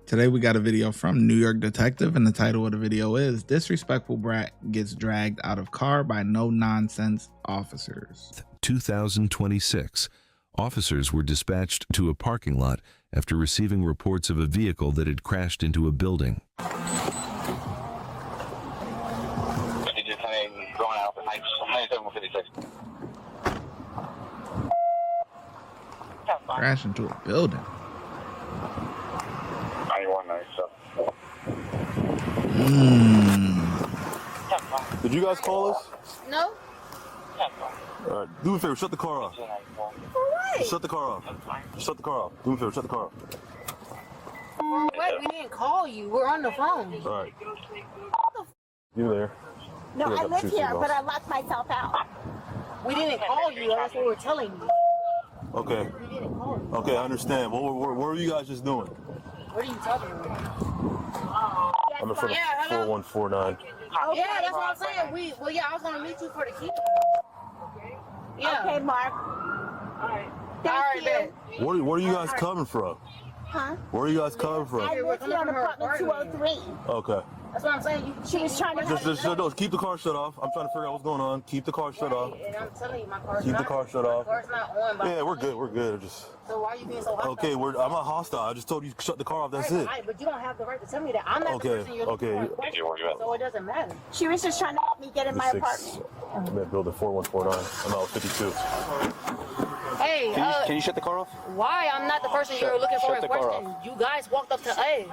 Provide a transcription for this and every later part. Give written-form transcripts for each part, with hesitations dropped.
Today we got a video from New York Detective, and the title of the video is Disrespectful Brat Gets Dragged Out of Car by No-Nonsense Officers. 2026. Officers were dispatched to a parking lot after receiving reports of a vehicle that had crashed into a building. Crash into a building. 9197. Did you guys call us? No. All right, do me a favor, shut the car off. For what? Shut the car off. Shut the car off. Do me a favor, shut the car off. What? We didn't call you. We're on the phone. All right. You there? No, I live here, but I locked myself out. We didn't call you. That's what we're telling you. Okay. We didn't call you. Okay, I understand. What were you guys just doing? What are you talking about? I'm in front of 4149. Yeah, that's what I'm saying. I was gonna meet you for the key. Yeah. Okay, Mark. All right. Thank you. Where are you guys coming from? Huh? Where are you guys coming from? I live here on apartment 203. Okay. That's what I'm saying. She was trying to Just keep the car shut off. I'm trying to figure out what's going on. Keep the car shut off. And I'm telling you, my car's Keep not. the car shut off. My car's not on. Yeah, we're good. We're good. So why are you being so hostile? Okay, I'm not hostile. I just told you to shut the car off. That's it. Right, but you don't have the right to tell me that. I'm not the person you're looking for. So it doesn't matter. She was just trying to help me get in my apartment. I'm at building 4149. I'm out 52. Hey, can you shut the car off? why I'm not the person you're looking for in the car question? You guys walked up to us.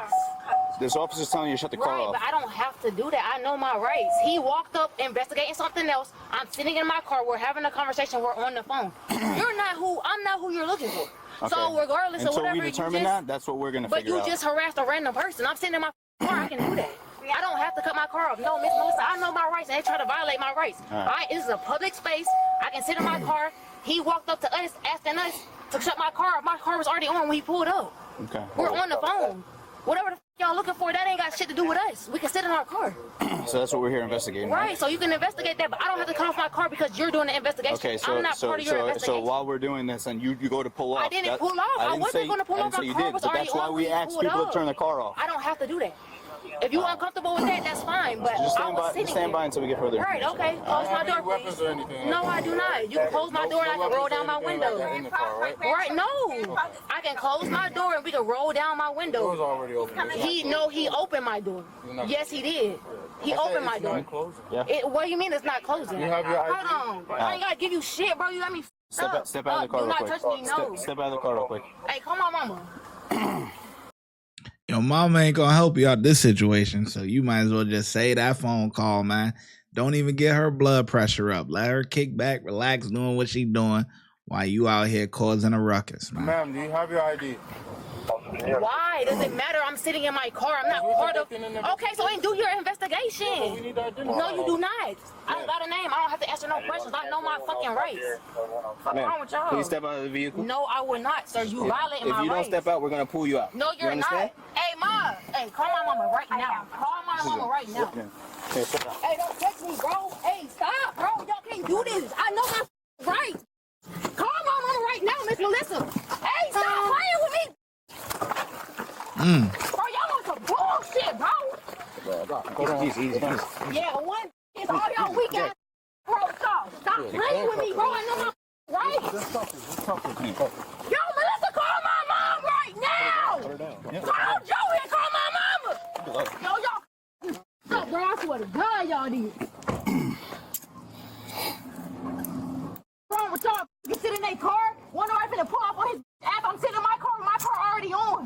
This officer's telling you to shut the car Right, off. but I don't have to do that. I know my rights. He walked up investigating something else. I'm sitting in my car. We're having a conversation. We're on the phone. I'm not who you're looking for. Okay. So regardless of whatever we determine that, that's what we're going to figure out. But you just harassed a random person. I'm sitting in my car. I can do that. I don't have to cut my car off. No, Miss Melissa, I know my rights, and they try to violate my rights. All right. This is a public space. I can sit in my car. He walked up to us, asking us to shut my car off. My car was already on when he pulled up. Okay. We're on the phone. Whatever the y'all looking for, that ain't got shit to do with us. We can sit in our car. So that's what we're here investigating. Right, so you can investigate that, but I don't have to cut off my car because you're doing the investigation. Okay, so I'm not part of your investigation. so while we're doing this and you go to pull off. I didn't pull off. I wasn't going to pull off. My car was already that's why on we when he asked pulled people up. to turn the car off. I don't have to do that. If you're uncomfortable with that, that's fine. But Just I was sitting stand by until we get further. Right, okay. Close my door, please. No, I do not. You can close my door and I can roll down my window. Right, no. I can close my door and we can roll down my window. Door's already open. He opened my door. Yes, he did. He opened my door. What do you mean it's not closing? You have your ID? Hold on. I ain't gotta give you shit, bro. You let me Step out of the car do real not quick. touch me, no. Step out of the car real quick. Hey, call my mama. Your mama ain't gonna help you out this situation, so you might as well just say that phone call, man. Don't even get her blood pressure up. Let her kick back, relax, doing what she doing while you out here causing a ruckus, man. Ma'am, do you have your ID? Why? Does it matter? I'm sitting in my car. I'm not part of... Okay, so then do your investigation. Yeah, we need to identify. No, you do not. I don't got a name. I don't have to answer no questions. I know my fucking rights. What's wrong with y'all? Please step out of the vehicle. No, I will not, sir. You violating my rights. If you don't step out, we're going to pull you out. No, you're not. Hey, Ma. Hey, call my mama right now. Call my mama right now. Hey, don't touch me, bro. Hey, stop, bro. Y'all can't do this. I know my rights. Call my mama right now, Miss Melissa. Hey, stop playing with me. Bro, y'all want some bullshit, bro. Easy. Yeah, one is all y'all weak ass. Bro, stop playing with me, bro. I know my rights. Yo, Melissa, call my mom right now. Call Joey and call my mama. Yo, y'all. Stop, bro. I swear to God, y'all did. What's wrong with y'all? You sit in their car. One of them finna pull off on his app. I'm sitting in my car with my car already on.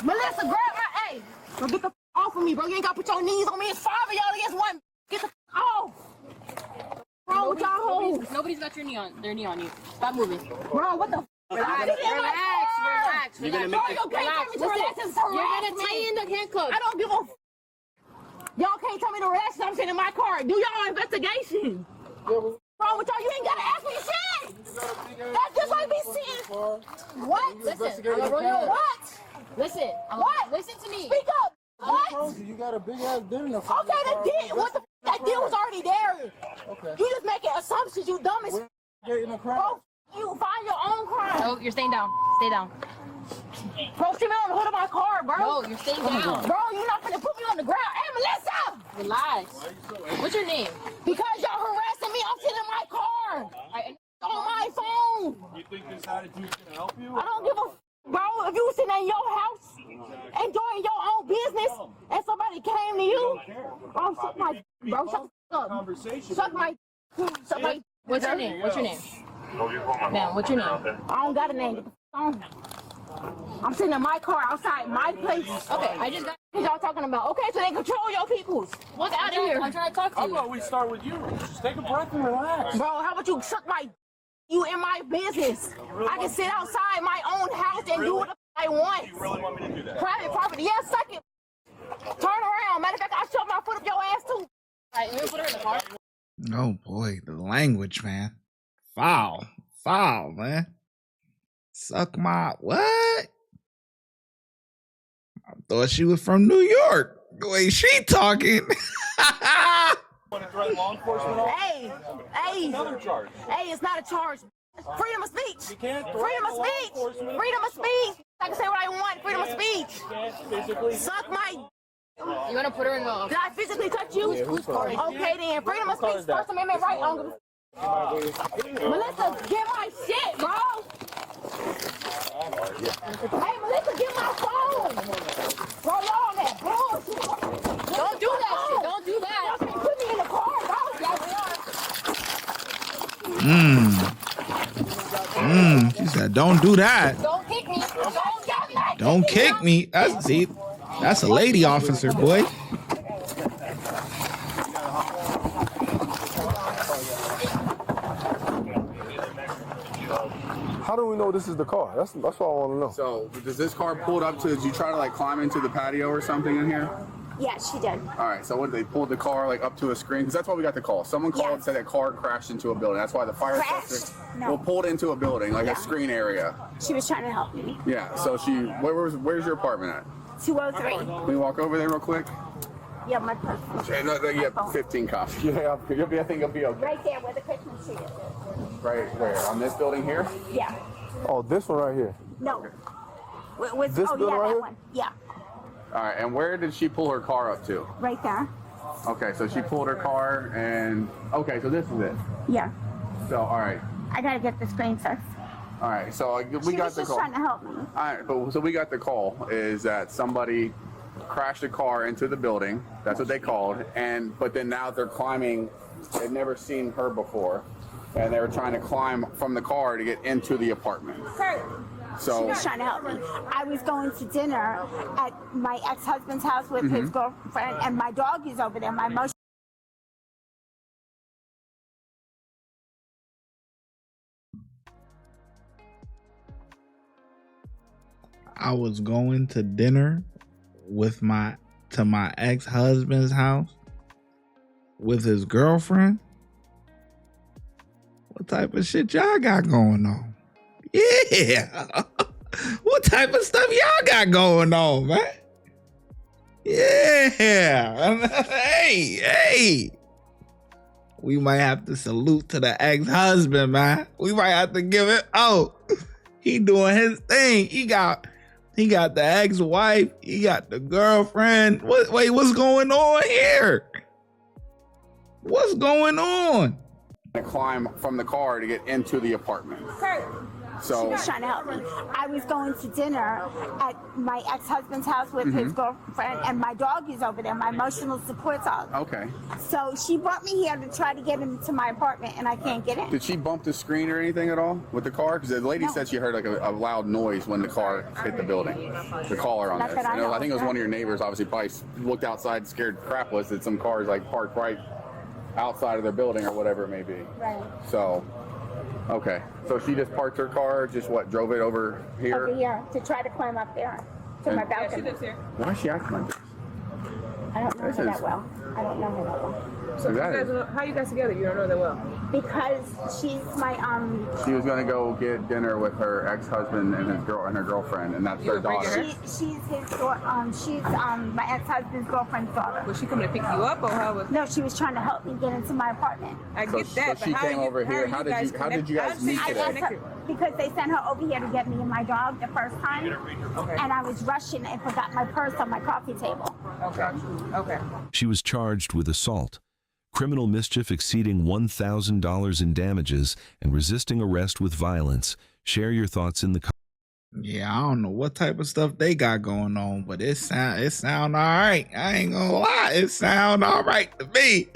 Melissa, grab my A. Bro, get the off of me, bro. You ain't got to put your knees on me. It's 5 of y'all against 1. Get the off. Bro, with y'all hoes. Nobody's got their knee on you. Stop moving. Bro, what the Relax. Bro, you can't tell me to relax. You're gonna tie in the handcuffs. I don't give a Y'all can't tell me to relax. I'm sitting in my car. Do y'all investigation. Wrong with y'all? You ain't gotta ask me shit. That's just like me sitting. What? Listen. What? Listen. What? Listen to me. Speak up. What? You got a big ass dinner. Okay, that did. What the? That deal was already there. Okay. You just making assumptions. You dumb as. Get in the crowd. Bro, you find your own crime. Oh, you're staying down. Stay down. Bro, sit me on the hood of my car, bro. No, No, you're staying down. Bro, you're not gonna put me on the ground. Hey, Melissa! Relax. What's your name? Because y'all harassing me, I'm sitting in my car. On my phone. You think this attitude's gonna help you? I don't give a bro. If you sitting in your house and doing your own business and somebody came to you, bro, suck my bro, shut up. Suck my What's your name? What's your name? Ma'am, what's your name? I don't got a name. Get the phone. I'm sitting in my car outside my place. Okay, I just got. What y'all talking about? Okay, so they control your peoples. What's out of here? I'm trying to talk to How you. about we start with you? Just take a breath and relax. Bro, how about you suck my you in my business? I can sit outside my own house and do what I want. You really want me to do that? Private property, yeah, suck it. Turn around. Matter of fact, I shove my foot up your ass too. Alright, let me put her in the car. Oh boy, the language, man. Foul, man. Suck my what? I thought she was from New York. The way she talking. Want to threaten law enforcement? Hey, Another charge. hey, it's not a charge. Freedom of speech. You can't Freedom of threaten law speech. enforcement. Freedom of speech. I can say what I want. Freedom of speech. You can't physically. Suck my. You wanna put her in the? Did I physically touch you? Okay then. Freedom of speech. First Amendment right. I don't give a Melissa, get my shit, bro. Hey, Melissa, get my phone. Bro, y'all on that bullshit. Don't do that shit. Don't do that. Y'all can't put me in the car, bro. She said, "Don't do that. Don't kick me. Don't kick me." That's a lady officer, boy. How do we know this is the car? That's what I want to know. So, does this car pulled up to, did you try to like climb into the patio or something in here? Yeah, she did. All right, so what, they pulled the car like up to a screen? Because that's why we got the call. Someone called and said a car crashed into a building. That's why the fire trucks No. pulled into a building, like Yeah. a screen area. She was trying to help me. Yeah, so where's your apartment at? 203. Can we walk over there real quick? Yeah, my purse. Okay, no, you have 15 cops. Yeah, I think you'll be okay. Right there where the Christmas tree is. Right where? On this building here? Yeah. Oh, this one right here. No. This oh, building yeah, right that here? one. Yeah. All right, and where did she pull her car up to? Right there. Okay, so she pulled her car and, okay, so this is it. Yeah. So, all right. I gotta get the screen first. All right, so we She got was the just call. trying to help me. All right, so we got the call is that somebody crashed a car into the building. That's what they called. But then now they're climbing. They've never seen her before, and they were trying to climb from the car to get into the apartment. Sir. She So was trying to help me. I was going to dinner at my ex-husband's house with his girlfriend, and my dog is over there. My emotion. I was going to dinner with my ex-husband's house with his girlfriend. What type of shit y'all got going on? Yeah. What type of stuff y'all got going on, man? Yeah. Hey. We might have to salute to the ex-husband, man. We might have to give it. Oh, he doing his thing. He got the ex-wife. He got the girlfriend. Wait, what's going on here? What's going on? to climb from the car to get into the apartment. Sir. So she was trying to help me. I was going to dinner at my ex-husband's house with his girlfriend, and my dog is over there, my emotional support dog. okay. So she brought me here to try to get him to my apartment, and I can't get in. Did she bump the screen or anything at all with the car? Because the lady said she heard like a loud noise when the car hit the building. The caller on Not this. that I know I think it was of. one of your neighbors. Obviously, probably looked outside, scared crapless that some cars like parked right outside of their building or whatever it may be. Right. So, okay. So she just parked her car, just drove it over here? Over here to try to climb up there to my balcony. Why is she acting like this? I don't know her that well. I don't know her that well. So how you guys together? You don't know that well. Because she's my She was gonna go get dinner with her ex-husband and her girlfriend, and that's their daughter. she's his daughter. She's my ex-husband's girlfriend's daughter. Was she coming to pick you up, or how was? No, she was trying to help me get into my apartment. I get that. So she came over here. How did you guys meet today? Because they sent her over here to get me and my dog the first time, and I was rushing and forgot my purse on my coffee table. Okay. She was charged with assault, criminal mischief exceeding $1,000 in damages, and resisting arrest with violence. Share your thoughts in the comments. Yeah, I don't know what type of stuff they got going on, but it sound all right. I ain't gonna lie, it sound all right to me.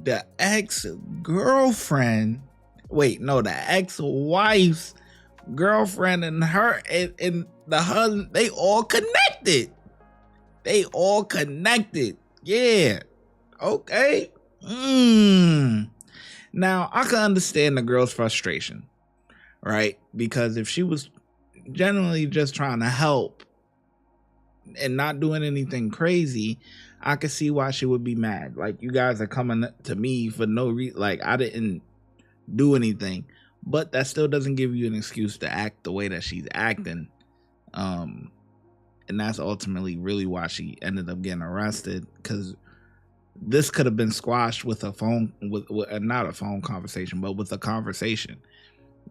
The ex-girlfriend, the ex-wife's girlfriend and her and the husband, they all connected. Yeah. Okay. Now, I can understand the girl's frustration, right? Because if she was genuinely just trying to help and not doing anything crazy, I could see why she would be mad. Like, you guys are coming to me for no reason. Like, I didn't do anything. But that still doesn't give you an excuse to act the way that she's acting. And that's ultimately really why she ended up getting arrested, because this could have been squashed with a phone, with not a phone conversation, but with a conversation.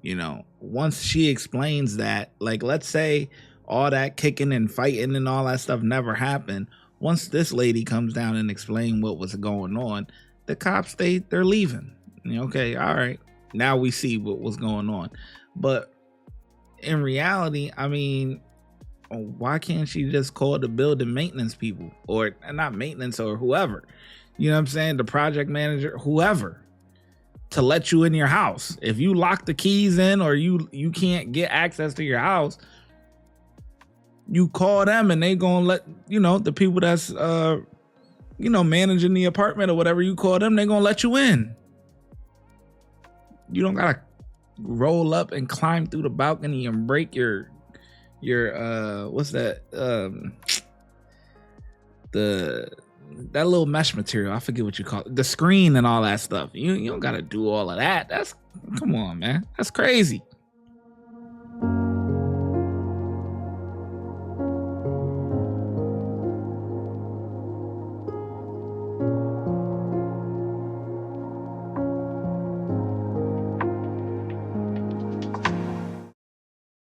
You know, once she explains that, like, let's say all that kicking and fighting and all that stuff never happened. Once this lady comes down and explain what was going on, the cops, they're leaving. Okay, all right. Now we see what was going on. But in reality, I mean, why can't she just call the building maintenance people, or not maintenance, or whoever, you know what I'm saying, the project manager, whoever, to let you in your house? If you lock the keys in, or you can't get access to your house, you call them and they gonna let, the people that's managing the apartment or whatever, you call them, they gonna let you in. You don't gotta roll up and climb through the balcony and break your what's that, that little mesh material, I forget what you call it, the screen and all that stuff. You don't gotta do all of that. Come on, man, that's crazy.